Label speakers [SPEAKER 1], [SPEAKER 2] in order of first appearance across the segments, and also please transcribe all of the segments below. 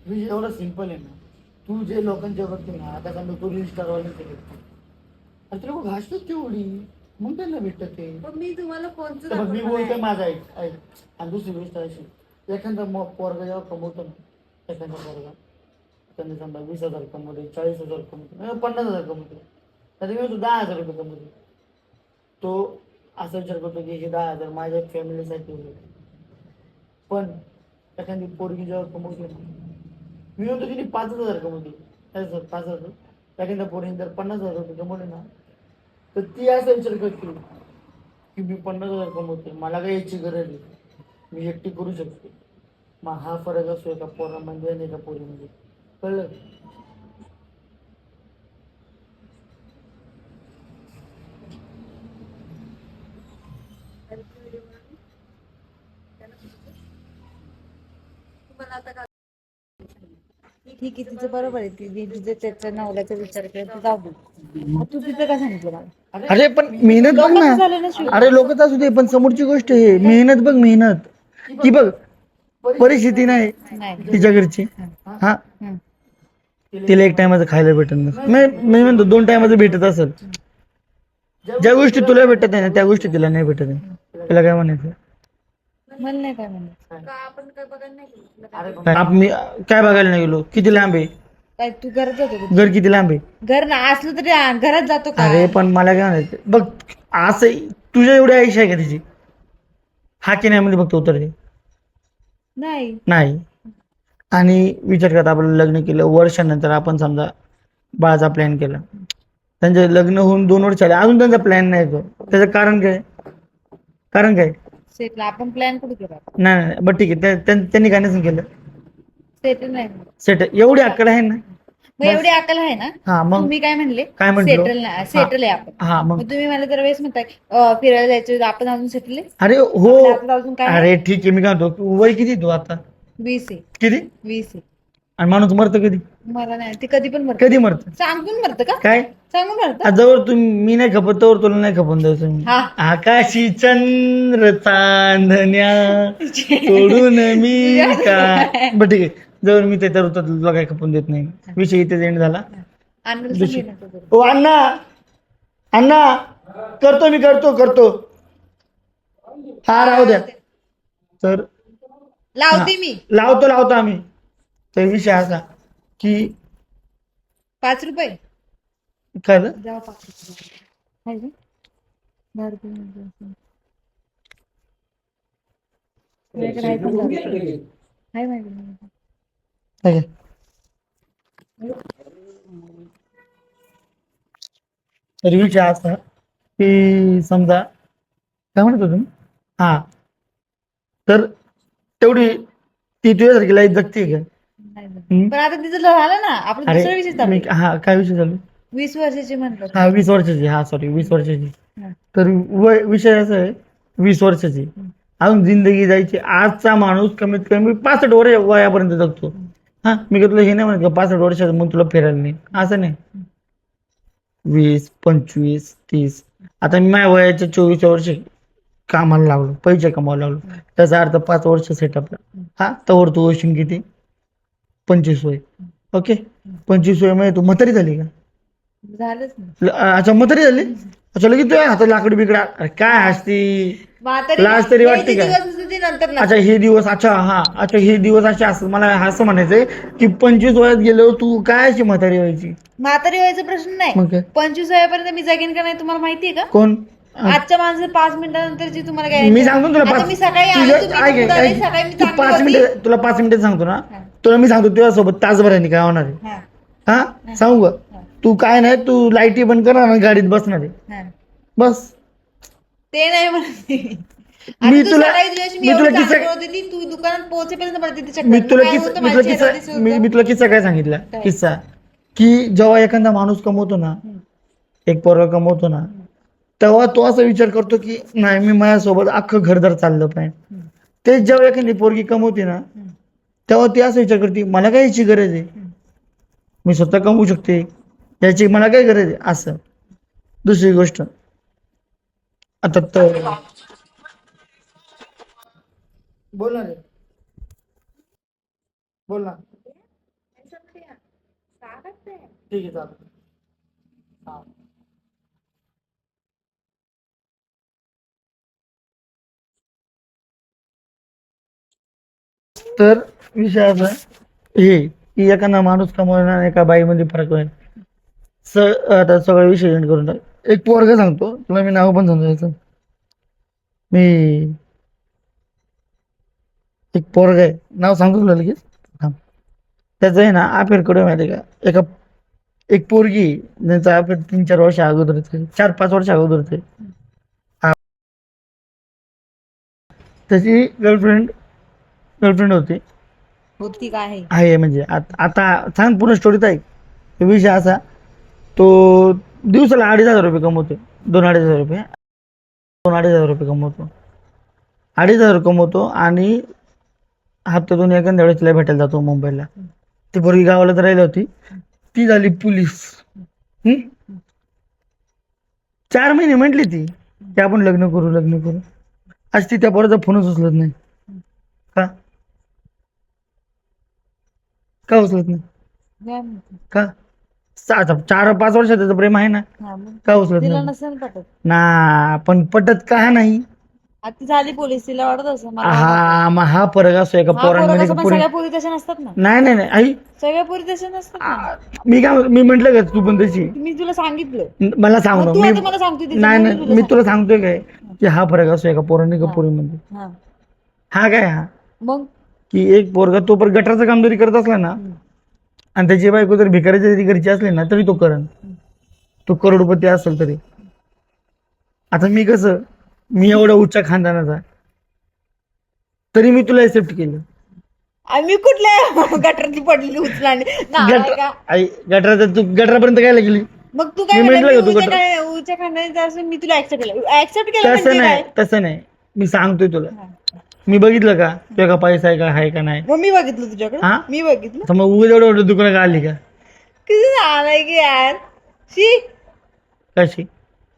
[SPEAKER 1] विषय एवढा सिंपल आहे ना. तू जे लोकांच्या बघते ना, आता समजा तू रील स्टारवाल्यांचे बघते, अरे तुला घासतोच तेवढी, मग त्यांना भेटत ते.
[SPEAKER 2] पण मी तुम्हाला कोणतं
[SPEAKER 1] तर मग मी
[SPEAKER 2] दाखवलं
[SPEAKER 1] बोलतोय
[SPEAKER 2] नाही.
[SPEAKER 1] माझा ऐक. आणि दुसरी गोष्ट अशी, एखादा पोरगा जेव्हा कमवतो ना, एखादा पोरगा त्यांनी समजा 20,000 कमवले, 40,000 कमवतो, 50,000 कमवतो, त्याचा मी 10,000 रुपये कमवतो. तो असा विचार करतो की हे 10,000 माझ्या फॅमिलीसाठी होते. पण एखादी पोरगी जेव्हा कमवते ना, मी म्हणतो तिने 5,000 कमवते, 5,000, एखाद्या पोरीने जर 50,000 रुपये कमवले ना, तर ती असा विचार करते की मी 50,000 कमवते, मला काही याची गरज आहे, मी एकटी करू शकते. मग हा फरक असतो एका पोरामध्ये आणि एका पोरीमध्ये. कळलं?
[SPEAKER 2] तुम्हाला आता का
[SPEAKER 3] ठीक आहे, तिचं बरोबर आहे. तिचं त्याच्या नवऱ्याचा विचार केला तर जाऊ दे. मग तू तिचं काय सांगितलं मला?
[SPEAKER 1] अरे पण मेहनत बघ
[SPEAKER 3] लोकांचं झालं ना
[SPEAKER 1] ना.
[SPEAKER 3] शिव.
[SPEAKER 1] अरे लोक असू दे, पण समोरची गोष्ट आहे मेहनत बघ, मेहनत ती बघ. परिस्थिती नाही
[SPEAKER 3] नाही.
[SPEAKER 1] तिच्या घरची, हा,
[SPEAKER 3] हम्म.
[SPEAKER 1] तिला एक टायमाचं खायला भेटत नसतं. मी म्हणतो 2 टायमाचं भेटत असेल. ज्या गोष्टी तुला भेटत आहे ना, त्या गोष्टी तिला नाही भेटत आहे. तिला काय म्हणायचं?
[SPEAKER 3] मला नाही काय म्हणत.
[SPEAKER 2] का आपण काय बघायला नाही गेलो? तुला काय
[SPEAKER 1] मी काय बघायला नाही गेलो? किती लांब आहे
[SPEAKER 3] काय तू घरात जातो का?
[SPEAKER 1] घर? किती लांब आहे?
[SPEAKER 3] घर ना असलं तरी घरात जातो का?
[SPEAKER 1] अरे पण मला काय म्हणायचं बघ, असं तुझ्या एवढी आयुष्य आहे का तिची? हा की नाही मध्ये फक्त उत्तर दे.
[SPEAKER 3] नाही.
[SPEAKER 1] नाही. आणि विचार करता आपण लग्न केलं, वर्षानंतर आपण समजा बाळाचा प्लॅन केला, त्यांचे लग्न होऊन 2 वर्ष आले, अजून त्यांचा प्लॅन नाही तो. त्याचं कारण काय? कारण काय?
[SPEAKER 3] सेटला आपण प्लॅन कुठे केला?
[SPEAKER 1] नाही नाही, बरं ठीक आहे, त्यांनी काय नसेल केलं
[SPEAKER 3] सेटल नाही.
[SPEAKER 1] सेट. एवढी अक्कल आहे ना.
[SPEAKER 3] मग एवढी अकल आहे ना.
[SPEAKER 1] हा मग
[SPEAKER 3] तुम्ही काय म्हणले?
[SPEAKER 1] काय म्हटलो?
[SPEAKER 3] सेटल नाही, सेटल आहे आपण.
[SPEAKER 1] हा मग
[SPEAKER 3] मग तुम्ही मला दरवेळेस म्हणताय फिरायला जायचं, आपण अजून सेटल आहे?
[SPEAKER 1] अरे हो.
[SPEAKER 3] आपल्या हातात अजून काय आहे?
[SPEAKER 1] अरे ठीक आहे, मी काय म्हणतो, वय किती तू आता?
[SPEAKER 3] 20 आहे.
[SPEAKER 1] किती?
[SPEAKER 3] 20 आहे.
[SPEAKER 1] आणि माणूस मरतं कधी?
[SPEAKER 3] मला नाही, ते कधी पण मरत.
[SPEAKER 1] कधी मरतं?
[SPEAKER 3] सांगून मरतं का?
[SPEAKER 1] काय?
[SPEAKER 3] सांगून मरतं.
[SPEAKER 1] जवळ मी नाही खपत तोवर तुला नाही खपून द्यायचं मी.
[SPEAKER 3] हा.
[SPEAKER 1] आकाशी चंद्र चांदण्या सोडून मी काय. बरं ठीक आहे, जवळ मी ते तर तुला काय खपून देत नाही. विषय इथेच एंड झाला.
[SPEAKER 3] आणलं
[SPEAKER 1] दुसरी-
[SPEAKER 3] सांगेन आता जरा.
[SPEAKER 1] ओ अण्णा, अण्णा, करतो. हा राहू द्या. तर
[SPEAKER 3] लावते मी.
[SPEAKER 1] लावतो आम्ही. तर विषय असा की
[SPEAKER 3] 5 रुपये
[SPEAKER 1] काय झालं?
[SPEAKER 3] द्या. 5 रुपये आहे का? 10 रुपये म्हणजे असं. माझ्याकडे आहे पण 10 रुपये. आहे माझ्याकडे.
[SPEAKER 1] काय? तर विषय असा की समजा काय म्हणत होतो तुम्ही? हा, तर तेवढी ती तुझ्यासारखी लाईफ जगते का?
[SPEAKER 3] नाही बरं.
[SPEAKER 1] हम्म?
[SPEAKER 3] पण आता तिचं झालं ना, आपण दुसरा विषय चालू आहे.
[SPEAKER 1] हा काय विषय चालू?
[SPEAKER 3] 20 वर्षाची म्हणलं.
[SPEAKER 1] हा 20 वर्षाची. हा सॉरी 20 वर्षाची.
[SPEAKER 3] हा.
[SPEAKER 1] तर विषय असा आहे, 20 वर्षाची अजून जिंदगी जायची. आजचा माणूस कमीत कमी 65 वर्ष वयापर्यंत जगतो. हा, मी का तुला हे नाही म्हणत का 65 वर्षात मग तुला फिरायला नाही, असं नाही. 20, 25, 30. आता मी माझ्या वयाच्या 24 वर्षी कामाला लागलो, पैसे कमावायला लागलो, त्याचा अर्थ 5 वर्ष सेटअपला. हा, तवर तू होशील किती? 25 वय. ओके, 25 वय मध्ये तू म्हातारी झाली का?
[SPEAKER 3] झालंच नाही.
[SPEAKER 1] अच्छा म्हातारी झाली. अच्छा लगेच तुझ्या हातात लाकडी बिकडा. अरे काय हसती?
[SPEAKER 3] म्हातारी
[SPEAKER 1] लाज तरी
[SPEAKER 3] हे
[SPEAKER 1] वाटते
[SPEAKER 3] जे
[SPEAKER 1] का?
[SPEAKER 3] दिवस होते ते नंतर नसतात.
[SPEAKER 1] अच्छा हे दिवस, अच्छा हे दिवस असे असं मला असं म्हणायचंय की 25 वयात गेल्यावर तू काय अशी म्हातारी व्हायची?
[SPEAKER 3] म्हातारी व्हायचा प्रश्न नाही.
[SPEAKER 1] मग काय?
[SPEAKER 3] 25 वयापर्यंत मी जगेन का नाही तुम्हाला माहितीये का?
[SPEAKER 1] कोण?
[SPEAKER 3] आजच्या माणसाला 5 मिनिटानंतरची तुम्हाला
[SPEAKER 1] मी
[SPEAKER 3] guarantee
[SPEAKER 1] सांगतो ना तुला
[SPEAKER 3] आता
[SPEAKER 1] 5
[SPEAKER 3] मी सकाळी आले, तुम्ही दूध आले, सकाळी मी
[SPEAKER 1] तू
[SPEAKER 3] चांगली
[SPEAKER 1] 5
[SPEAKER 3] होती.
[SPEAKER 1] मिनिटं, तुला 5 मिनिटं सांगतो ना.
[SPEAKER 3] हा.
[SPEAKER 1] तुला मी सांगतो तुझ्यासोबत तासभराने काय होणार आहे.
[SPEAKER 3] हा,
[SPEAKER 1] हा सांगू का? तू काय नाही, तू लाईटी बंद करणार आणि गाडीत बसणार आहे,
[SPEAKER 3] हा.
[SPEAKER 1] बस.
[SPEAKER 3] ते नाही म्हणत मी.
[SPEAKER 1] मी
[SPEAKER 3] आता तू
[SPEAKER 1] तुला-
[SPEAKER 3] सकाळी तुझ्याशी मी
[SPEAKER 1] मी
[SPEAKER 3] एवढी
[SPEAKER 1] तुला
[SPEAKER 3] चांगली
[SPEAKER 1] किस्सा-
[SPEAKER 3] बोलत होती, तू दुकानात पोहोचेपर्यंत मला तिथे चक्कर.
[SPEAKER 1] मी तुला
[SPEAKER 3] काय
[SPEAKER 1] किस्सा
[SPEAKER 3] होतं,
[SPEAKER 1] मी
[SPEAKER 3] माझ्या
[SPEAKER 1] तुला
[SPEAKER 3] चेहऱ्यावर
[SPEAKER 1] किस्सा
[SPEAKER 3] दिसत
[SPEAKER 1] मी
[SPEAKER 3] होतं.
[SPEAKER 1] मी तुला किस्सा काय सांगितला?
[SPEAKER 3] काय?
[SPEAKER 1] किस्सा की जेव्हा एखादा माणूस कमवतो ना, एक पोरगा कमवतो ना, तेव्हा तो असा विचार करतो की नाही मी माझ्यासोबत अख्खं घरदार चाललं पाहिजे. ते जेव्हा एखादी पोरगी कमवते ना, तेव्हा ती असा विचार करते मला काय याची गरज आहे, मी स्वतः कमवू शकते, याची मला काय गरज आहे. असं. दुसरी गोष्ट आता तर बोल ना रे, बोल ना. ठीक आहे चालेल. हा. तर विषय असा आहे, हे की एखादा माणूस कमवणार एका बाईमध्ये फरक आहे. आता सगळा विषय end करून टाक. एक पोरगा सांगतो तुला, मी नाव पण सांगतो याचं. मी एक पोरगा आहे, नाव सांगतो तुला लगेच. थांब. त्याचं आहे ना अफेअर कडे माहिती आहे का, एक पोरगी ज्यांचं अफेअर 3-4 वर्ष अगोदरच आहे, 4-5 वर्ष अगोदरच आहे. त्याची गर्लफ्रेंड होती.
[SPEAKER 3] होती का आहे?
[SPEAKER 1] आहे म्हणजे आता सांग पूर्ण स्टोरीत आहे. विषय असा, तो दिवसाला 2,500 रुपये कमवतो. 2-2,500 रुपये, 2-2,500 रुपये कमवतो. 2,500 कमवतो आणि हप्त्यातून एखाद्या वेळेस तिला भेटायला जातो मुंबईला. ती पोरगी गावाला तर राहिली होती, ती झाली पोलीस. 4 महिने म्हटली ती की आपण लग्न करू. आज ती त्या पोराचा फोनच उचलत नाही. का उचलत नाही?
[SPEAKER 3] काय माहिती.
[SPEAKER 1] का? 4-5 वर्ष त्याचं प्रेम आहे ना,
[SPEAKER 3] हा मग
[SPEAKER 1] का उचलत
[SPEAKER 3] तिला
[SPEAKER 1] नाही
[SPEAKER 3] नसेल पटत.
[SPEAKER 1] ना? पण पटत का नाही?
[SPEAKER 3] आता ती झाली पोलीस, तिला वाटत असं मला
[SPEAKER 1] हा मग हा फरक असतो एका
[SPEAKER 3] हा पोरं
[SPEAKER 1] पोरांमध्ये
[SPEAKER 3] कसं,
[SPEAKER 1] का
[SPEAKER 3] पण
[SPEAKER 1] पोरी.
[SPEAKER 3] सगळ्या पोरी तशा नसतात ना.
[SPEAKER 1] नाही आई,
[SPEAKER 3] सगळ्या पोरी तशा नसतात ना.
[SPEAKER 1] मी म्हंटल का तू पण तशी?
[SPEAKER 3] मी तुला सांगितलं.
[SPEAKER 1] मला सांग
[SPEAKER 3] मग
[SPEAKER 1] ना.
[SPEAKER 3] तू
[SPEAKER 1] मी
[SPEAKER 3] आता मला सांगते
[SPEAKER 1] नाही मी तुला सांगतोय काय की हा फरक असतो एका पोरांनी का पोरीमध्ये.
[SPEAKER 3] हा
[SPEAKER 1] हा काय हा
[SPEAKER 3] मग
[SPEAKER 1] की एक पोरगा तो पण गटारचं काम जरी करत असला ना, आणि त्याची बायको जर भिकाऱ्याच्या जरी घरची असली ना, तरी तो करण. तो करोडपती असेल तरी. आता मी एवढा उच्च खानदानाचा, तरी मी तुला एक्सेप्ट केलं.
[SPEAKER 3] आम्ही कुठल्या गटरातली पडलेली उचलाने
[SPEAKER 1] गटराचं तू गटरापर्यंत काय गेली?
[SPEAKER 3] मग तू काय
[SPEAKER 1] मी
[SPEAKER 3] म्हणला,
[SPEAKER 1] म्हटलं
[SPEAKER 3] मी
[SPEAKER 1] का तू
[SPEAKER 3] उच्च खानदानी असं मी तुला ऍक्सेप्ट केलं म्हणजे
[SPEAKER 1] तसं नाही. मी सांगतोय तुला, मी बघितलं का तुझ्या का पैसा आहे का नाही.
[SPEAKER 3] मग मी बघितलं तुझ्याकडे.
[SPEAKER 1] हा?
[SPEAKER 3] मी बघितलं.
[SPEAKER 1] तर मग उगाच एवढं दुकान का आली का?
[SPEAKER 3] किती आलाय की यार. शी
[SPEAKER 1] कशी?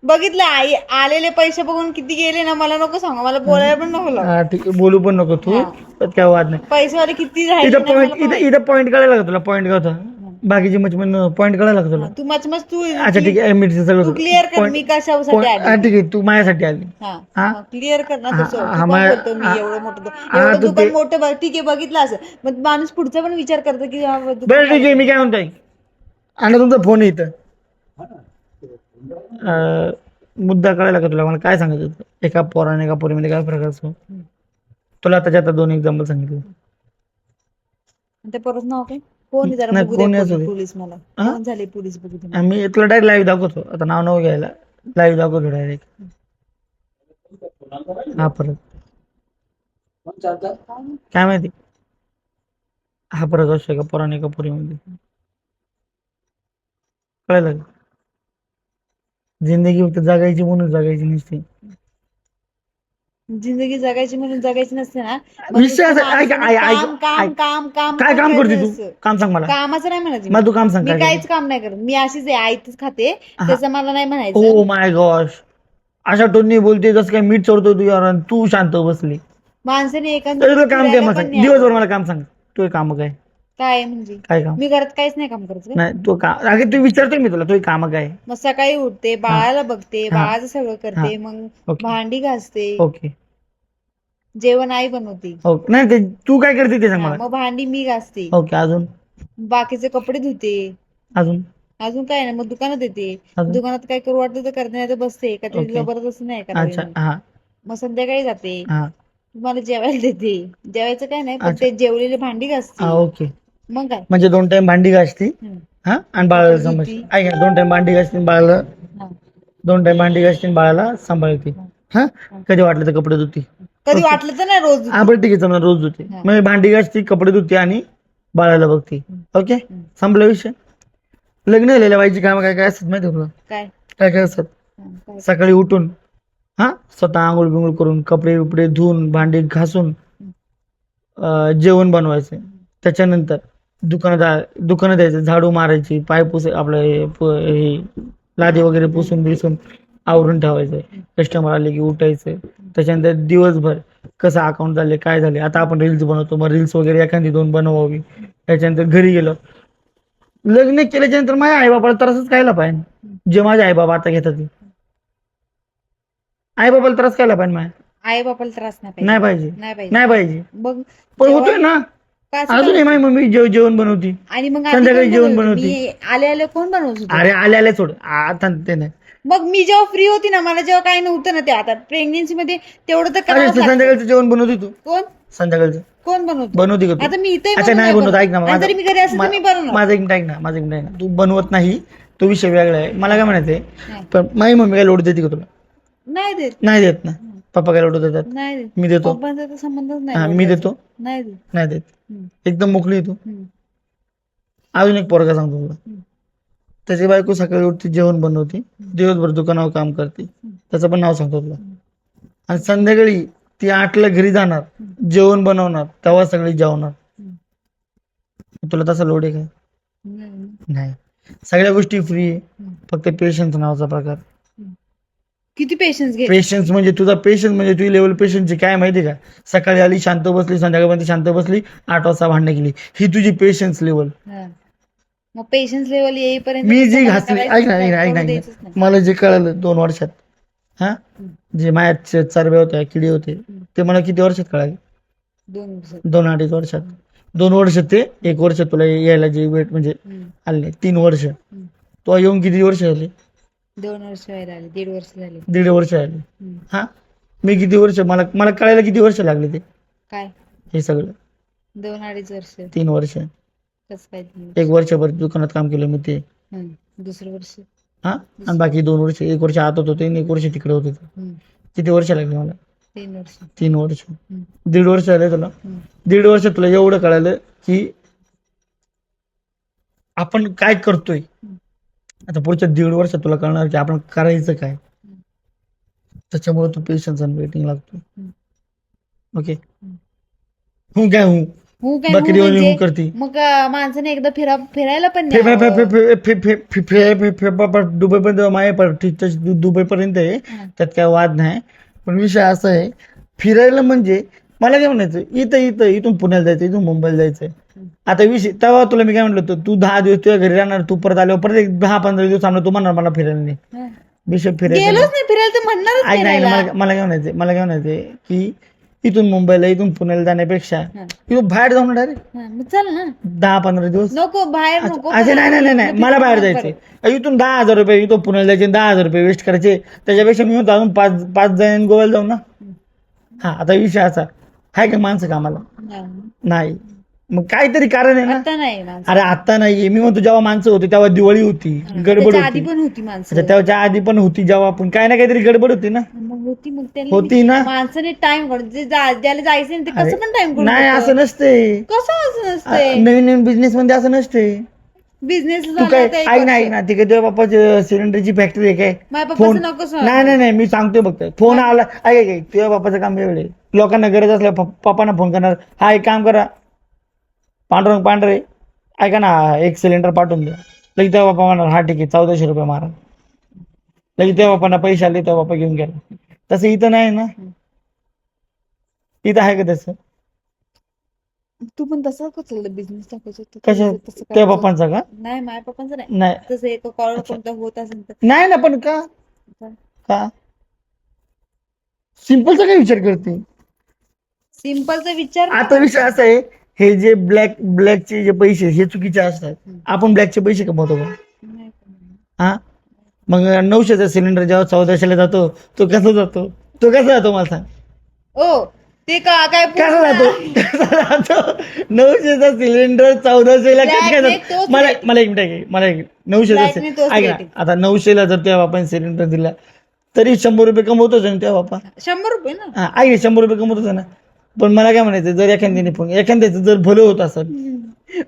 [SPEAKER 3] बघितलं आई आलेले पैसे बघून किती गेले ना, मला नको सांगू, मला बोलायला पण नको लावू.
[SPEAKER 1] हा ठीक आहे, बोलू पण नको तू. त्यात काय वाद नाही.
[SPEAKER 3] पैसेवाले किती राहिले
[SPEAKER 1] इथं
[SPEAKER 3] ना मला
[SPEAKER 1] पॉईंट इथं पॉईंट कळायला का तुला? पॉईंट का होता? बाकीची मच पॉईंट कळायला का तुला?
[SPEAKER 3] तू मच तू
[SPEAKER 1] अच्छा ठीक आहे, मी सगळं
[SPEAKER 3] क्लिअर कर मी कशासाठी आली.
[SPEAKER 1] ठीक आहे, तू माझ्यासाठी आली.
[SPEAKER 3] हा क्लिअर कर ना तसं.
[SPEAKER 1] हा,
[SPEAKER 3] तू पण
[SPEAKER 1] मा-
[SPEAKER 3] बोलतो मी एवढं मोठं एवढं दुकान मोठं ठीक आहे बघितलं असं, मग माणूस पुढचा पण विचार करतो की हा दुकान
[SPEAKER 1] बरं ठीक आहे, मी काय म्हणतोय, आणि तुमचा फोन इथं मुद्दा कळायला का तुला? मला काय सांगायचं होतं? एका पोराने एका पोरीमध्ये काय फरक असतो? तुला त्याच्या आता 2 एक्झाम्पल सांगितलं.
[SPEAKER 3] त्या परत नाव काय? कोण आहे जरा
[SPEAKER 1] नाही,
[SPEAKER 3] बघू
[SPEAKER 1] कोणी
[SPEAKER 3] दे
[SPEAKER 1] असू दे.
[SPEAKER 3] पोलीस. मला
[SPEAKER 1] हा?
[SPEAKER 3] कोण झाले पोलीस बघू दे.
[SPEAKER 1] मी तुला डायरेक्ट लाईव्ह दाखवतो. आता नाव नको घ्यायला, लाईव्ह दाखवतो डायरेक्ट. हा फरक काय माहिती? हा फरक असतो एका पोराने एका पोरीमध्ये. कळलं का? जिंदगी फक्त जगायची म्हणून जगायची नसते.
[SPEAKER 3] जिंदगी जगायची म्हणून जगायची नसते ना. मग
[SPEAKER 1] विषय
[SPEAKER 3] नुसतं
[SPEAKER 1] असा- ऐक-
[SPEAKER 3] माणसाने
[SPEAKER 1] ऐक- ऐक-
[SPEAKER 3] काम
[SPEAKER 1] ऐक-
[SPEAKER 3] काम काम
[SPEAKER 1] काय काम करते तू?
[SPEAKER 3] असं.
[SPEAKER 1] काम सांग मला.
[SPEAKER 3] कामाचं नाही म्हणायचं
[SPEAKER 1] मला तू काम सांग
[SPEAKER 3] मी
[SPEAKER 1] काय
[SPEAKER 3] काहीच काम नाही करत. मी अशीच आहे, आयतच खाते.
[SPEAKER 1] हा.
[SPEAKER 3] त्याचं मला नाही
[SPEAKER 1] ओ
[SPEAKER 3] म्हणायचं.
[SPEAKER 1] माय गॉश, अशा टोननी बोलते जसं काय मीठ चोरतो तू यार, आणि तू शांत बसली.
[SPEAKER 3] माणसाने
[SPEAKER 1] तर
[SPEAKER 3] एखादं
[SPEAKER 1] तुला काम काय
[SPEAKER 3] फिरायला
[SPEAKER 1] मला
[SPEAKER 3] पण
[SPEAKER 1] सांग,
[SPEAKER 3] नाही
[SPEAKER 1] दिवसभर
[SPEAKER 3] आवडत.
[SPEAKER 1] मला काम सांग. तू काम काय?
[SPEAKER 3] काय म्हणजे
[SPEAKER 1] काय काम?
[SPEAKER 3] मी घरात काहीच नाही काम करत का?
[SPEAKER 1] नाही तू काम, अगे तू विचारतोय मी तुला, तू काम काय?
[SPEAKER 3] मग सकाळी उठते, बाळाला बघते,
[SPEAKER 1] हा.
[SPEAKER 3] बाळाचं सगळं करते, मग
[SPEAKER 1] ओके.
[SPEAKER 3] भांडी घासते,
[SPEAKER 1] ओके
[SPEAKER 3] जेवण आई बनवते.
[SPEAKER 1] ओके. नाही ते तू काय करते ते सांग
[SPEAKER 3] हा,
[SPEAKER 1] मला.
[SPEAKER 3] मग भांडी मी घासते,
[SPEAKER 1] ओके, अजून
[SPEAKER 3] बाकीचे कपडे धुते.
[SPEAKER 1] अजून
[SPEAKER 3] अजून काय नाही, मग दुकानात येते.
[SPEAKER 1] अजून?
[SPEAKER 3] दुकानात काय करू वाटतं तर करते, नाही तर बसते. का
[SPEAKER 1] ओके.
[SPEAKER 3] जबरदस्ती नाही
[SPEAKER 1] अच्छा
[SPEAKER 3] करावी.
[SPEAKER 1] हा
[SPEAKER 3] मग संध्याकाळी जाते,
[SPEAKER 1] हा
[SPEAKER 3] मला जेवायला देते. जेवायचं काय नाही, पण
[SPEAKER 1] अच्छा.
[SPEAKER 3] ते जेवलेली भांडी घासते.
[SPEAKER 1] हा ओके.
[SPEAKER 3] मग काय.
[SPEAKER 1] म्हणजे 2 टाइम भांडी घासती
[SPEAKER 3] हम्म.
[SPEAKER 1] हा, आणि बाळाला
[SPEAKER 3] कपडे
[SPEAKER 1] सांभाळते.
[SPEAKER 3] धुती.
[SPEAKER 1] ऐक ना, 2 टाइम भांडी घासते बाळाला,
[SPEAKER 3] हा.
[SPEAKER 1] 2 टाइम भांडी घासते बाळाला सांभाळते. हा, कधी वाटलं तर कपडे धुती.
[SPEAKER 3] कधी वाटलं तर नाही रोज
[SPEAKER 1] हा बरं ठीक आहे, समजा रोज धुते.
[SPEAKER 3] हा.
[SPEAKER 1] मग भांडी घासती, कपडे धुते आणि बाळाला बघते. ओके, संपला विषय. लग्न झालेल्या बाईची काम काय काय असतात माहिती तुला?
[SPEAKER 3] काय.
[SPEAKER 1] काय काय असतात?
[SPEAKER 3] हा, काय.
[SPEAKER 1] सकाळी उठून हा स्वतः आंघोळ बिंघोळ करून, कपडे बिपडे धुवून, भांडी घासून जेवण बनवायचं. त्याच्यानंतर दुकानात द्यायचं, झाडू मारायची, पाय पुस आपलं हे लादी वगैरे पुसून बिसून आवरून ठेवायचं. कस्टमर आले की उठायचं. त्याच्यानंतर दिवसभर कसं अकाउंट झाले काय झाले. आता आपण रील्स बनवतो, मग रील्स वगैरे एखादी 2 बनवावी. त्याच्यानंतर घरी गेलो लग्न केल्याच्या नंतर माझ्या आई बाबाला त्रासच खायला पाहिजे जे माझे आई बाबा आता घेतात ते. आई बाबाला त्रास खायला पाहिजे माझ्या
[SPEAKER 3] आई बापाला त्रास नाही
[SPEAKER 1] नाही
[SPEAKER 3] पाहिजे
[SPEAKER 1] पाहिजे
[SPEAKER 3] नाही पाहिजे
[SPEAKER 1] नाही पाहिजे
[SPEAKER 3] मग
[SPEAKER 1] पण होतोय ना
[SPEAKER 3] काय असं
[SPEAKER 1] अजूनही माझी मम्मी जेवण बनवती
[SPEAKER 3] आणि मग
[SPEAKER 1] संध्याकाळी
[SPEAKER 3] आधी
[SPEAKER 1] जेवण
[SPEAKER 3] कोण
[SPEAKER 1] बनवती.
[SPEAKER 3] मी आले आले कोण बनवत होतं?
[SPEAKER 1] अरे आले सोड आता ते नाही.
[SPEAKER 3] मग मी जेव्हा फ्री होती ना मला जेव्हा काही नव्हतं ना ते आता प्रेग्नेन्सी मध्ये तेवढं तर
[SPEAKER 1] अरे
[SPEAKER 3] करावंच
[SPEAKER 1] ते
[SPEAKER 3] लागतं.
[SPEAKER 1] संध्याकाळचं जेवण बनवती तू
[SPEAKER 3] कोण
[SPEAKER 1] संध्याकाळचं
[SPEAKER 3] कोण बनवतो
[SPEAKER 1] बनवती का तू?
[SPEAKER 3] आता मी इथे
[SPEAKER 1] अच्छा नाही बनवत ऐक ना
[SPEAKER 3] आणि जरी मी घरी असेल तर मी बनवणार
[SPEAKER 1] माझं एक ऐक ना माझं एक ऐक ना तू बनवत नाही तो विषय वेगळा आहे मला काय म्हणायचंय
[SPEAKER 3] नाही.
[SPEAKER 1] पण माझी मम्मी काय लोड देते का तुला
[SPEAKER 3] नाही देत
[SPEAKER 1] नाही देत ना पप्पा काय लोड देतात
[SPEAKER 3] नाही देत
[SPEAKER 1] मी देतो
[SPEAKER 3] पप्पांचा तर संबंधच
[SPEAKER 1] हा
[SPEAKER 3] नाही
[SPEAKER 1] मी देतो
[SPEAKER 3] नाही देत
[SPEAKER 1] नाही देत
[SPEAKER 3] हम्म.
[SPEAKER 1] एकदम मोकळी आहे तू
[SPEAKER 3] हम्म.
[SPEAKER 1] अजून एक पोरगा सांगतो तुला
[SPEAKER 3] हम्म.
[SPEAKER 1] त्याची बायको सकाळी उठते जेवण बनवते दिवसभर दुकानावर काम करते त्याचं पण नाव सांगतो तुला आणि संध्याकाळी ती 8ला घरी जाणार जेवण बनवणार तेव्हा सगळी जेवणार तुला तसा लोड आहे का
[SPEAKER 3] नाही.
[SPEAKER 1] नाही सगळ्या गोष्टी फ्री आहे फक्त पेशन्स नावाचा प्रकार
[SPEAKER 3] किती पेशन्स घे
[SPEAKER 1] पेशन्स म्हणजे तुझा पेशन्स म्हणजे तुझी लेवल पेशन्सची काय माहिती का सकाळी आली शांत बसली संध्याकाळपर्यंत शांत बसली 8 वाजता भांडणं केली ही तुझी पेशन्स लेवल
[SPEAKER 3] हा. मग पेशन्स लेवल येईपर्यंत
[SPEAKER 1] मी जी
[SPEAKER 3] तुम्हाला
[SPEAKER 1] घासली
[SPEAKER 3] करायचं
[SPEAKER 1] ऐक ना ऐक ना
[SPEAKER 3] नाही,
[SPEAKER 1] ऐक ना
[SPEAKER 3] करू
[SPEAKER 1] ऐक
[SPEAKER 3] द्यायचंच
[SPEAKER 1] ना
[SPEAKER 3] नाही.
[SPEAKER 1] मला जे कळालं 2 वर्षात हा जे माझ्या चरब्या होत्या किडी होते ते मला किती वर्षात कळाले
[SPEAKER 3] 2 दिवसात
[SPEAKER 1] 2-2.5 वर्षात 2 वर्ष ते 1 वर्ष तुला यायला जे वेट म्हणजे आले 3 वर्ष तो येऊन किती वर्ष झाले
[SPEAKER 3] 2 वर्ष व्हायला आले 1.5 वर्ष झाले
[SPEAKER 1] 1.5 वर्ष आले हा मी किती वर्ष मला मला कळायला किती वर्ष लागले ते
[SPEAKER 3] काय
[SPEAKER 1] हे सगळं
[SPEAKER 3] 2-2.5 वर्ष
[SPEAKER 1] 3 वर्ष
[SPEAKER 3] कसं काय 3
[SPEAKER 1] 1 वर्षभर दुकानात काम केलं मी ते
[SPEAKER 3] दुसरं वर्ष
[SPEAKER 1] हा आणि बाकी 2 वर्ष 1 वर्ष आत होतो आणि 1 वर्ष तिकडे होते किती वर्ष लागले मला
[SPEAKER 3] 3 वर्ष
[SPEAKER 1] 3 वर्ष 1.5 वर्ष झाले तुला 1.5 वर्ष तुला एवढं कळालं की आपण काय करतोय आता पुढच्या 1.5 वर्षात तुला कळणार की आपण करायचं काय त्याच्यामुळे तू पेशन्स आणि वेटिंग लागतो ओके हूं काय हूं
[SPEAKER 3] हो काय
[SPEAKER 1] बकरी
[SPEAKER 3] हो
[SPEAKER 1] वाली
[SPEAKER 3] म्हणजे
[SPEAKER 1] हूं करती
[SPEAKER 3] मग माणसाने एकदा फिरायला पण न्यावं.
[SPEAKER 1] दुबई पर्यंत दुबई पर्यंत आहे त्यात काय वाद नाही पण विषय असा आहे फिरायला म्हणजे मला काय म्हणायचं इथून पुण्याला जायचं इथून मुंबईला जायचंय आता विषय तेव्हा तुला मी काय म्हटलं होतं तू 10 दिवस तुझ्या घरी राहणार तू परत आल्यावर परत एक 10-15 दिवस थांबणार तू म्हणणार मला फिरायला नाही
[SPEAKER 3] हा.
[SPEAKER 1] विषय फिरायला
[SPEAKER 3] गेलोच नाही फिरायला तर म्हणणारच
[SPEAKER 1] ऐक नाही
[SPEAKER 3] फिरायला.
[SPEAKER 1] मला काय म्हणायचंय की इथून मुंबईला इथून पुण्याला जाण्यापेक्षा इथून बाहेर जाऊन डायरेक्ट
[SPEAKER 3] हा, मग चल ना
[SPEAKER 1] 10-15 दिवस
[SPEAKER 3] नको बाहेर नको
[SPEAKER 1] असं नाही मला बाहेर जायचंय इथून 10,000 रुपये इथून पुण्याला जायचे 10,000 रुपये वेस्ट करायचे त्याच्यापेक्षा मी म्हणतो अजून 5 जण गोव्याला जाऊ ना हा आता विषय असा आहे का माणसं कामाला नाही मग काहीतरी कारण आहे ना
[SPEAKER 3] आता नाही माणसं.
[SPEAKER 1] अरे आता नाही मी म्हणतो जेव्हा माणसं होती तेव्हा दिवाळी होती गडबड
[SPEAKER 3] त्याच्या आधी
[SPEAKER 1] होती
[SPEAKER 3] पण होती माणसं
[SPEAKER 1] अच्छा, त्याच्या आधी पण होती जेव्हा आपण काय ना काहीतरी गडबड होती ना
[SPEAKER 3] मग होती मग त्याला
[SPEAKER 1] होती ना
[SPEAKER 3] माणसाने टाइम काढून ज्याला जायचं नाही ते
[SPEAKER 1] अरे,
[SPEAKER 3] कसं पण टाइम काढून
[SPEAKER 1] नाही
[SPEAKER 3] देतं.
[SPEAKER 1] असं नसते
[SPEAKER 3] कसं असं नसते
[SPEAKER 1] नवीन बिझनेस मध्ये असं नसते
[SPEAKER 3] बिझनेस
[SPEAKER 1] तू काय ऐक ना ते काय तुझ्या बाप्पाची सिलेंडरची फॅक्टरी आहे काय
[SPEAKER 3] माझ्या
[SPEAKER 1] फोन
[SPEAKER 3] पप्पाचं नको सांगू.
[SPEAKER 1] नाही मी सांगतोय फक्त फोन आला ऐक तुझ्या बाप्पाचं काम एवढे लोकांना गरज असल्या पप्पांना फोन करणार हा एक काम करा पांढरे ऐका ना एक सिलेंडर पाठवून द्या लगेच तेव्हा बाप्पा म्हणणार हा ठीक आहे 1400 रुपये मारा लगेच तेव्हा बाप्पांना पैसे आले तेव्हा बाप्पा घेऊन गेला तसं इथं नाही ना इथं आहे का तसं
[SPEAKER 3] तू पण तसं कसं बिझनेस टाकायचं
[SPEAKER 1] कशा त्या बाप्पांचा का
[SPEAKER 3] नाही माझ्या पप्पांचं नाही
[SPEAKER 1] नाही
[SPEAKER 3] तसं एक कॉल कोणता होत असेल तर
[SPEAKER 1] नाही ना पण का सिंपलचा काय विचार करते
[SPEAKER 3] सिंपलचा विचार
[SPEAKER 1] आता विषय असा आहे हे जे ब्लॅकचे जे पैसे हे चुकीचे असतात आपण ब्लॅकचे पैसे कमवतो का
[SPEAKER 3] नाही.
[SPEAKER 1] हा मग 900चा सिलेंडर जेव्हा 1400ला जातो तो कसा जातो मला सांग
[SPEAKER 3] ओ ते काय
[SPEAKER 1] कसा जातो 900चा सिलेंडर 1400ला कसं काय जातो मला एक मिनिट मला 900चा ऐक ना आता 900ला जर तेव्हा आपण सिलेंडर दिला तरी 100 रुपये कमवतोच ना तेव्हा बाप्पा
[SPEAKER 3] 100 रुपये ना
[SPEAKER 1] हा ऐक 100 रुपये कमवतोच ना पण मला काय म्हणायचं जर एखाद्याचं जर भलं होत असत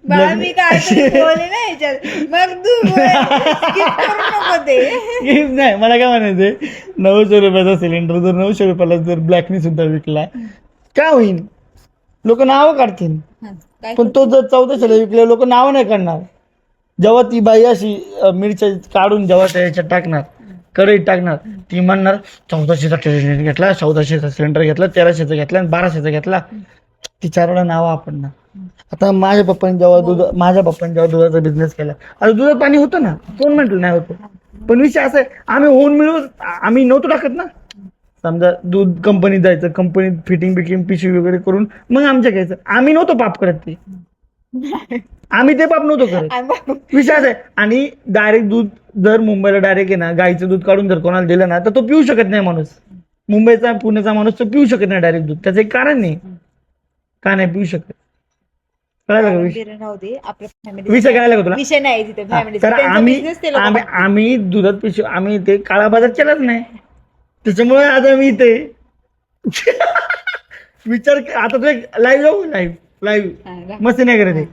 [SPEAKER 3] बाळा मी काय बोलले ना याच्यात मग तू skip करू नको ते
[SPEAKER 1] नाही मला काय म्हणायचंय 900 रुपयाचा सिलेंडर जर 900 रुपयाला जर ब्लॅकने सुद्धा विकला काय होईल लोक नावं काढतील
[SPEAKER 3] काय
[SPEAKER 1] पण तो जर 1400ला विकला लोक नावं नाही काढणार जेव्हा ती बाई अशी मिरच्या काढून जेव्हा त्याच्यात टाकणार कढईत टाकणार ती म्हणणार 1400चा सिलेंडर घेतला 1400चा सिलेंडर घेतला 1300चा घेतला आणि 1200चा घेतला ती 4 वेळा नाव आपण ना. आता माझ्या पप्पांनी जेव्हा दुधाचा बिझनेस केला, अरे दुधात पाणी होतं ना, कोण म्हटलं नाही होतं. पण विषय असा आहे, आम्ही होऊन मिळून आम्ही नव्हतो टाकत ना. समजा दूध कंपनीत जायचं, कंपनीत फिटिंग बिटिंग पिशवी वगैरे करून मग आमच्या घ्यायचं. आम्ही नव्हतो पाप करत ते, आम्ही ते पाप नव्हतो करत. विषय असा आहे. आणि डायरेक्ट दूध जर मुंबईला डायरेक्ट आहे ना, गाईचं दूध काढून जर कोणाला दिलं ना, तर तो पिऊ शकत नाही माणूस. मुंबईचा पुण्याचा माणूस तो पिऊ शकत नाही डायरेक्ट दूध. त्याचं एक कारण नाही का नाही पिऊ शकत. कळायला का विषय?
[SPEAKER 3] राहू दे, आपल्या फॅमिली
[SPEAKER 1] विषय कळायला का तुला?
[SPEAKER 3] विषय नाही तिथे फॅमिली.
[SPEAKER 1] तर आम्ही दुधात पिशवी आम्ही ते काळा बाजार केलाच नाही. त्याच्यामुळे आता मी ते विचार आता तुला लाईव्ह जाऊ, लाईव्ह मस्त नाही करत.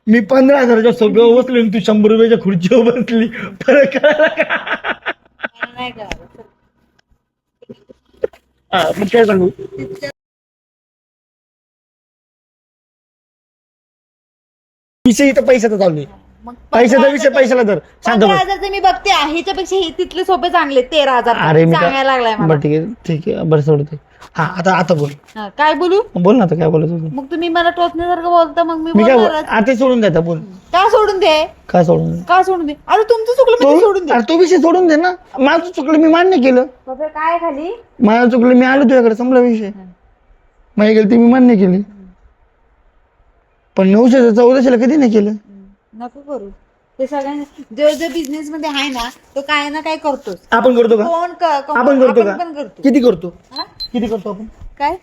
[SPEAKER 1] मी 15,000च्या सोप्यावर बसलो आणि तू 100 रुपयाच्या खुर्चीवर बसली. फरक कळाला का?
[SPEAKER 3] नाही का
[SPEAKER 1] मग काय सांगू? विषय इथं पैशाचा चालू आहे. पैशाचा विषय पैशाला धर. शांत बस.
[SPEAKER 3] 15,000 मी बघते, ह्याच्यापेक्षा हे तिथले सोपे चांगले. 13,000
[SPEAKER 1] अरे मी
[SPEAKER 3] सांगायला लागलाय मला.
[SPEAKER 1] बरं ठीक आहे बरं सोडते. हा आता बोल.
[SPEAKER 3] हा, काय बोलू?
[SPEAKER 1] बोल ना, आता काय बोलत होतं?
[SPEAKER 3] मग तुम्ही मला टोचण्यासारखं बोलता, मग मी
[SPEAKER 1] मी काय
[SPEAKER 3] बोलणारच.
[SPEAKER 1] आता सोडून द्या. बोल.
[SPEAKER 3] का सोडून दे?
[SPEAKER 1] काय सोडून दे?
[SPEAKER 3] का सोडून दे? अरे तुमचं चुकलं म्हणजे सोडून दे.
[SPEAKER 1] अरे तो विषय सोडून दे ना. माझं चुकलं, मी मान्य केलं.
[SPEAKER 3] बाबा, काय खाली
[SPEAKER 1] माझं चुकलं, मी आलो तुझ्याकडे, संपला विषय. माझी गलती मी मान्य केली. पण 914 कधी नाही केलं.
[SPEAKER 3] नको करू ते. सगळ्यांना जो बिझनेस मध्ये आहे ना, तो काय ना काय करतोच.
[SPEAKER 1] आपण करतो का?
[SPEAKER 3] कोण
[SPEAKER 1] आपण करतो का?
[SPEAKER 3] पण करतो.
[SPEAKER 1] किती करतो?
[SPEAKER 3] हा?
[SPEAKER 1] किती करतो आपण?
[SPEAKER 3] काय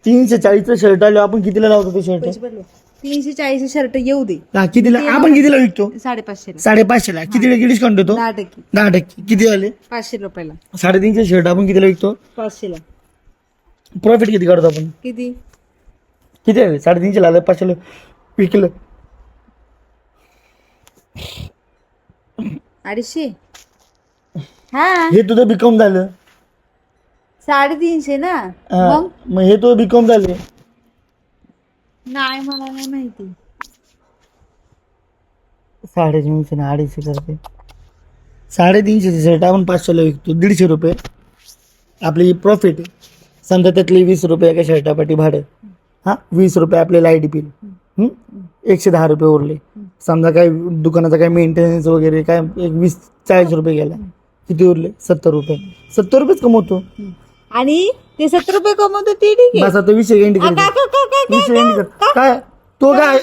[SPEAKER 1] 340चं शर्ट आलो आपण, कितीला लावतो ते शर्ट?
[SPEAKER 3] पैसे भरले 340 शर्ट येऊ दे.
[SPEAKER 1] कितीला आपण कितीला विकतो?
[SPEAKER 3] 550.
[SPEAKER 1] 550ला. कितीला डिस्काउंट देतो?
[SPEAKER 3] 10%.
[SPEAKER 1] 10%. किती झाले?
[SPEAKER 3] 500 रुपयाला.
[SPEAKER 1] 350 शर्ट आपण कितीला विकतो?
[SPEAKER 3] 500ला.
[SPEAKER 1] प्रॉफिट किती काढतो आपण?
[SPEAKER 3] किती?
[SPEAKER 1] किती आले? 350 आलं, 500 विकलं.
[SPEAKER 3] 250. हा,
[SPEAKER 1] हे तुझं बीकॉम झालं.
[SPEAKER 3] 350 ना.
[SPEAKER 1] हा,
[SPEAKER 3] मग
[SPEAKER 1] मग हे तुझं बीकॉम झाले.
[SPEAKER 3] नाही, मला नाही माहिती.
[SPEAKER 1] 350 ना 250 करते. 350 शर्ट आपण 500ला विकतो. 150 रुपये आपली प्रॉफिट. समजा त्यातले 20 रुपये एका शर्टापाठी भाडं. हा, 20 रुपये आपले लाईट बिल. 110 रुपये उरले. समजा काय दुकानाचा काय मेंटेनन्स वगैरे काय 20-40 रुपये गेला. किती उरले? 70 रुपये. 70 रुपयेच कमवतो.
[SPEAKER 3] आणि ते 70 रुपये कमवतो ते ठीक आहे.
[SPEAKER 1] बस आता विषय एंड कर. विषय एंड कर. काय तो काय?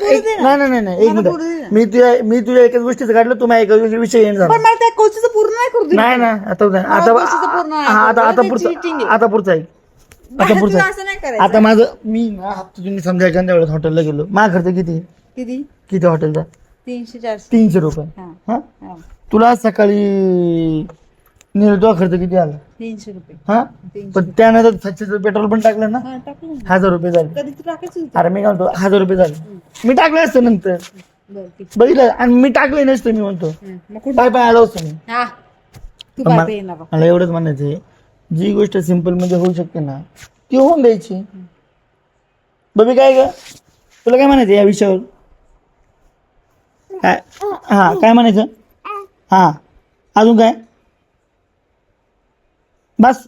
[SPEAKER 1] नाही एक मिनिट. मी तुझ्या एकाच गोष्टीचं काढलं, तुम्ही एका विषय एंड झाला.
[SPEAKER 3] पण मला त्या कोर्सचं पूर्ण नाही करू दिलं.
[SPEAKER 1] नाही आता पुढचं आहे. आता पुढचं आहे.
[SPEAKER 3] असं नाही करायचं.
[SPEAKER 1] आता माझं मी तुम्ही समजा एखाद्या वेळेस हॉटेलला गेलो, माझा खर्च किती? किती हॉटेलचा?
[SPEAKER 3] 300-400.
[SPEAKER 1] 300 रुपये. हा, तुला सकाळी नेलं, तुझा खर्च किती आला?
[SPEAKER 3] 300 रुपये.
[SPEAKER 1] हा, पण त्यानंतर 700 पेट्रोल पण टाकलं ना,
[SPEAKER 3] हा, टाकलं ना.
[SPEAKER 1] 1000 रुपये झाले.
[SPEAKER 3] कधी तू टाकायचं होतं?
[SPEAKER 1] अरे मी काय म्हणतो, 1000 रुपये झाले. मी टाकले असतं नंतर,
[SPEAKER 3] बरं, ठीक.
[SPEAKER 1] बघितलं. आणि मी टाकले नसतं, मी म्हणतो
[SPEAKER 3] मग कुठं?
[SPEAKER 1] पाय आलो असतो मी.
[SPEAKER 3] हा, तू
[SPEAKER 1] पण
[SPEAKER 3] पाय पे नका.
[SPEAKER 1] मला एवढंच म्हणायचंय, जी गोष्ट सिंपल मध्ये होऊ शकते ना, ती होऊन द्यायची. बबी काय ग, तुला काय म्हणायचं या विषयावर? काय? हा, काय म्हणायचं? हा, अजून काय? बस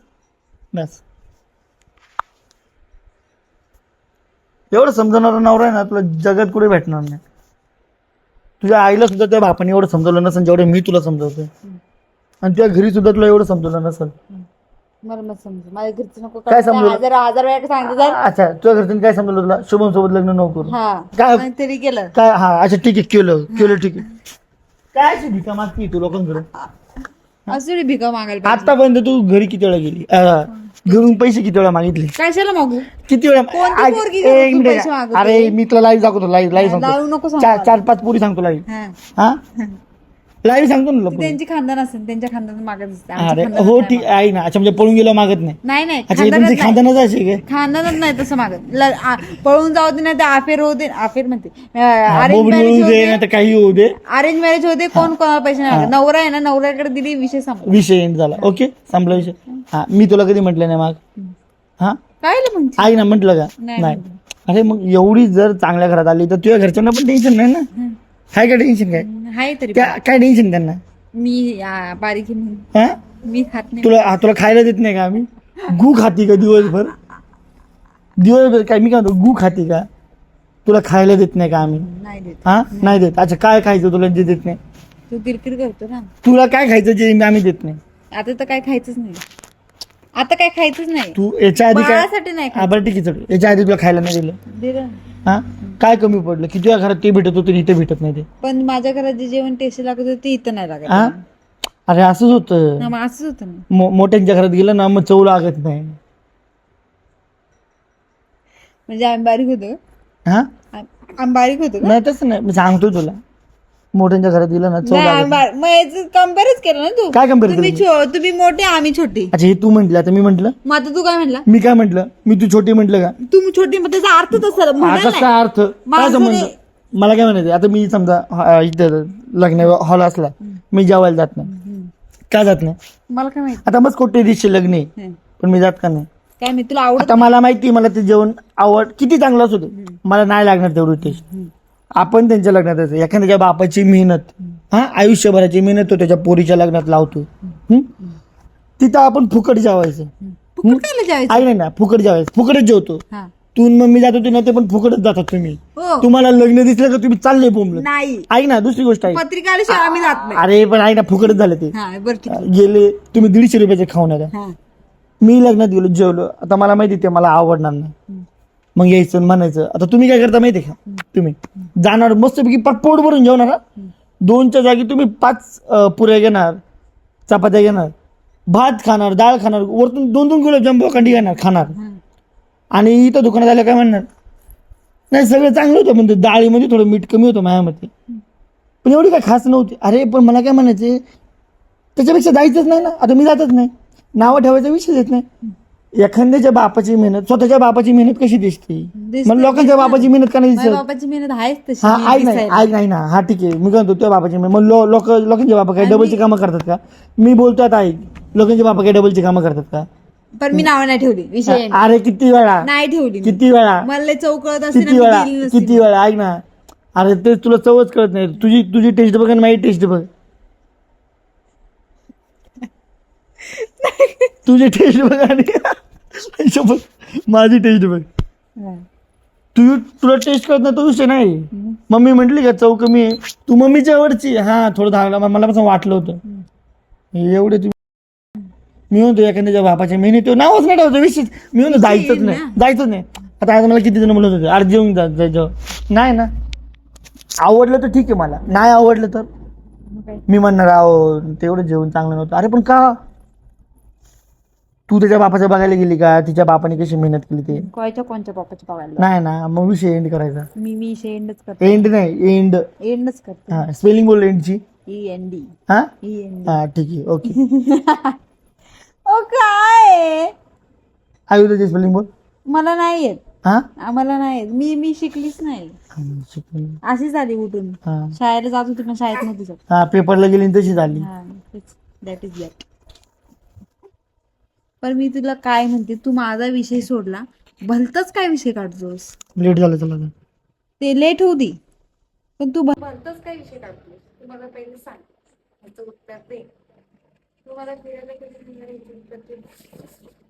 [SPEAKER 1] एवढं समजवणारा नवरा आहे ना, तुला जगात कुठे भेटणार नाही. तुझ्या आईला सुद्धा त्या बापाने एवढं समजवलं नसेल जेवढं मी तुला समजवतोय. आणि तुझ्या घरी सुद्धा तुला एवढं समजवलं नसेल.
[SPEAKER 3] मला मग समजू, माझ्या घरचं नको.
[SPEAKER 1] काय समजलं?
[SPEAKER 3] हजार वेळा सांगितलं तर.
[SPEAKER 1] अच्छा, तुझ्या घरच्यांनी काय समजलं तुला? शुभम सोबत लग्न नको करू.
[SPEAKER 3] हा,
[SPEAKER 1] काय
[SPEAKER 3] तरी केलं.
[SPEAKER 1] काय? हा, अच्छा ठीक आहे, केलं ठीक आहे. काय अशी भिका मागती तू लोकांकडे?
[SPEAKER 3] असं भिका मागायला पाहिजे.
[SPEAKER 1] आतापर्यंत तू घरी किती वेळा गेली? घरून पैसे किती वेळा मागितले?
[SPEAKER 3] कशाला मागू?
[SPEAKER 1] किती वेळा?
[SPEAKER 3] कोणती पोरगी
[SPEAKER 1] एक
[SPEAKER 3] घरून
[SPEAKER 1] मिनिट.
[SPEAKER 3] पैसे मागवते?
[SPEAKER 1] अरे मी तुला लाईव्ह दाखवतो, लाईव्ह
[SPEAKER 3] लावू नको
[SPEAKER 1] सांगतो.
[SPEAKER 3] सांगू मला.
[SPEAKER 1] 4-5 पोरी सांगतो लाईव्ह.
[SPEAKER 3] हा.
[SPEAKER 1] हा, लाईव्ह सांगतो ना तुला.
[SPEAKER 3] त्यांची खानदान असेल, त्यांच्या खानदान मागत असते.
[SPEAKER 1] अरे हो ठीक आहे ना. अच्छा, म्हणजे पळून गेलो मागत नाही.
[SPEAKER 3] नाही
[SPEAKER 1] अच्छा, हे तुमची खानदानच अशी काय?
[SPEAKER 3] खानदानच नाही तसं मागत. पळून जाऊ दे, नाही तर अफेअर होऊ दे. अफेअर म्हणते, अरेंज
[SPEAKER 1] बोबडी
[SPEAKER 3] मॅरेज
[SPEAKER 1] होऊ
[SPEAKER 3] होऊ
[SPEAKER 1] दे
[SPEAKER 3] दे.
[SPEAKER 1] नाही तर काही होऊ दे.
[SPEAKER 3] अरेंज मॅरेज होते, कोण कोणाला पैसे नाही मागत. नवरा आहे ना, नवऱ्याकडे दिली, विषय संपला.
[SPEAKER 1] विषय एंड झाला. ओके, संपला विषय. हा, मी तुला कधी म्हटलं नाही माग? हा,
[SPEAKER 3] काय म्हणते?
[SPEAKER 1] आई ना म्हटलं का? नाही. अरे मग एवढी जर चांगल्या घरात आली तर तुझ्या घरच्यांना पण टेन्शन नाही ना? हाय का टेन्शन? काय
[SPEAKER 3] हाय तरी
[SPEAKER 1] काय टेन्शन त्यांना?
[SPEAKER 3] मी बारीकी म्हणून
[SPEAKER 1] हा,
[SPEAKER 3] मी खात नाही.
[SPEAKER 1] तुला खायला देत नाही का आम्ही? गु खाती का दिवसभर? दिवसभर काय मी काय म्हणतो गू खाते का? तुला खायला देत नाही का आम्ही?
[SPEAKER 3] नाही देत.
[SPEAKER 1] हा नाही देत. अच्छा काय खायचं तुला जे देत नाही?
[SPEAKER 3] तू किरकिर करतो ना.
[SPEAKER 1] तुला काय खायचं जे आम्ही देत नाही?
[SPEAKER 3] आता तर काय खायचंच नाही. आता काय खायचंच नाही.
[SPEAKER 1] तू याच्या आधी काय
[SPEAKER 3] बाळासाठी नाही
[SPEAKER 1] हा, बरं ठीक आहे चल. याच्या आधी तुला खायला नाही दिलं?
[SPEAKER 3] दिलं.
[SPEAKER 1] हा काय कमी पडलं की तुझ्या घरात ते भेटत होतं आणि इथे भेटत नाही ते?
[SPEAKER 3] पण माझ्या घरात जे जेवण टेस्टी लागत होतं ते इथं नाही लागत.
[SPEAKER 1] हा अरे असंच होतं.
[SPEAKER 3] हा, मग असंच होतं ना.
[SPEAKER 1] मोठ्यांच्या घरात गेलं ना मग चव लागत नाही.
[SPEAKER 3] म्हणजे आम्ही बारीक होतो.
[SPEAKER 1] हा
[SPEAKER 3] आम्ही बारीक होतो का?
[SPEAKER 1] नाही तसं नाही मी सांगतो तुला. मोठ्यांच्या घरात गेलं ना चव
[SPEAKER 3] नाही,
[SPEAKER 1] लागत
[SPEAKER 3] आम्ही
[SPEAKER 1] नाही.
[SPEAKER 3] मग याचं कम्पेअरच केलं ना तू.
[SPEAKER 1] काय compare
[SPEAKER 3] तुम्ही
[SPEAKER 1] केलं?
[SPEAKER 3] तुम्ही मोठे आम्ही छोटी.
[SPEAKER 1] अच्छा हे तू म्हंटल आता मी म्हंटल.
[SPEAKER 3] मग आता तू काय म्हणला?
[SPEAKER 1] मी काय म्हंटल? मी तू छोटी म्हंटल का?
[SPEAKER 3] तू छोटी मग त्याचा अर्थ तसा
[SPEAKER 1] हा
[SPEAKER 3] म्हणाल
[SPEAKER 1] कसा
[SPEAKER 3] नाही.
[SPEAKER 1] अर्थ काय
[SPEAKER 3] माणसाने-
[SPEAKER 1] संबंध? मला काय म्हणायचं आता मी समजा इथं लग्न हॉल असला मी जेवायला जात नाही. का जात नाही?
[SPEAKER 3] मला काय माहिती.
[SPEAKER 1] आता मस्त कोणते दिवशी लग्न आहे
[SPEAKER 3] हं.
[SPEAKER 1] पण मी जात का नाही?
[SPEAKER 3] काय मी तुला आवडत
[SPEAKER 1] आता मला माहिती मला ते जेवण आवड किती चांगलं असू दे मला नाही लागणार तेवढी टेस्ट. आपण त्यांच्या लग्नात जायचं. एखाद्याच्या बापाची मेहनत हा आयुष्यभराची मेहनत तो त्याच्या पोरीच्या लग्नात लावतो. हं? तिथं आपण फुकट जेवायचं.
[SPEAKER 3] फुकट खायला जेवायचं.
[SPEAKER 1] आई नाही ना फुकट जेवायचं फुकटच जेवतो.
[SPEAKER 3] हा.
[SPEAKER 1] तू न मम्मी जात होती ना ते पण फुकटच जातात तुम्ही.
[SPEAKER 3] हो.
[SPEAKER 1] तुम्हाला लग्न दिसलं का तुम्ही चालले बोंबलं.
[SPEAKER 3] नाही.
[SPEAKER 1] ऐक ना दुसरी गोष्ट आहे.
[SPEAKER 3] पत्रिका आल्याशिवाय आम्ही जात नाही.
[SPEAKER 1] अरे पण ऐक ना फुकटच झालं ते.
[SPEAKER 3] हा बरं ठीक आहे.
[SPEAKER 1] गेले तुम्ही 150 रुपयाचे खाऊन आला.
[SPEAKER 3] हा.
[SPEAKER 1] मी लग्नात गेलो जेवलो आता मला माहिती ते मला आवडणार नाही. मग यायचं आणि म्हणायचं आता तुम्ही काय करता माहिती का? तुम्ही जाणार मस्तपैकी पोट भरून जेवणार हा. 2च्या जागी तुम्ही 5 पुऱ्या घेणार चपात्या घेणार भात खाणार डाळ खाणार वरतून 2-2 गुलाबजाम बोकांडी खाणार आणि इथं दुकानात आलं काय म्हणणार नाही सगळं चांगलं होतं म्हणते डाळीमध्ये थोडं मीठ कमी होतं माझ्यामध्ये पण एवढी काय खास नव्हती. अरे पण मला काय म्हणायचे त्याच्यापेक्षा जायचंच नाही ना. आता मी जातच नाही. नावं ठेवायचा विषय येत नाही. एखाद्याच्या बापाची मेहनत स्वतःच्या बापाची मेहनत कशी दिसते? मग लोकांच्या बापाची मेहनत का नाही
[SPEAKER 3] माझ्या
[SPEAKER 1] दिसत?
[SPEAKER 3] बापाची मेहनत आहेच तशी
[SPEAKER 1] हा ऐक नाही
[SPEAKER 3] दिसायला.
[SPEAKER 1] ऐक नाही ना हा ठीक आहे मी काय म्हणतो तुझ्या बापाची मेहनत मग लोकांच्या बापा काय डबलची कामं करतात का? मी बोलतो आता ऐक लोकांचे बापा काय डबलची कामं करतात का?
[SPEAKER 3] पण मी नावं नाही ठेवली विषय end.
[SPEAKER 1] अरे किती वेळा
[SPEAKER 3] नाही ठेवली मी.
[SPEAKER 1] किती वेळा
[SPEAKER 3] मला लय चव कळत असते ना,
[SPEAKER 1] किती
[SPEAKER 3] मी
[SPEAKER 1] वेळा
[SPEAKER 3] गेली नसती.
[SPEAKER 1] किती वेळा ऐक ना. अरे ते तुला चवच कळत नाही. तुझी टेस्ट बघ आणि माझी टेस्ट बघ. तुझी टेस्ट बघ आणि शपथ, माझी टेस्ट बघ.
[SPEAKER 3] हा.
[SPEAKER 1] तुला टेस्ट करत नाही तो विषय नाही. मम्मी म्हटली का चव कमी आहे तू मम्मीच्या आवडची हा थोडं धावला मला पण वाटलं होतं एवढे तुम्ही. मी म्हणतो एखाद्याच्या बापाच्या मेहनत नावच नाही ठेवतो विषय. मी म्हणतो जायचंच नाही. आता आज मला किती जण म्हणत होते अरे जेवून जा नाही ना. आवडलं तर ठीक आहे मला नाही आवडलं तर
[SPEAKER 3] मग काय?
[SPEAKER 1] मी म्हणणार आहो तेवढं जेवण चांगलं नव्हतं. अरे पण का तू त्याच्या बापाच्या बघायला गेली का? तिच्या बापाने कशी मेहनत केली ते
[SPEAKER 3] कोणच्या बापाची बघायला
[SPEAKER 1] नाही ना. मग विषय एंड करायचा.
[SPEAKER 3] मी एंडच करते.
[SPEAKER 1] एंड नाही एंड.
[SPEAKER 3] एंडच करते.
[SPEAKER 1] हा स्पेलिंग बोल एंडची.
[SPEAKER 3] END.
[SPEAKER 1] हा
[SPEAKER 3] END.
[SPEAKER 1] हा ठीक आहे ओके.
[SPEAKER 3] ओ काय
[SPEAKER 1] आई त्याची स्पेलिंग बोल.
[SPEAKER 3] मला नाही येत.
[SPEAKER 1] हा
[SPEAKER 3] आम्हाला नाही येत. मी शिकलीच नाही.
[SPEAKER 1] शिकली.
[SPEAKER 3] अशीच आली उठून.
[SPEAKER 1] हा
[SPEAKER 3] शाळेला जात होती पण शाळेत नव्हती जात.
[SPEAKER 1] हा पेपरला गेली आणि तशी झाली.
[SPEAKER 3] That is that. पण मी तुला काय म्हणते तू माझा विषय सोडला भलतच काय विषय काढतोस.
[SPEAKER 1] लेट झालं चला आता.
[SPEAKER 3] ते लेट होऊ दे पण तू
[SPEAKER 2] भलतंच काय विषय काढतोस तू मला पहिले सांग याचं उत्तर दे. तू मला फिरायला कधी नेणार आहे?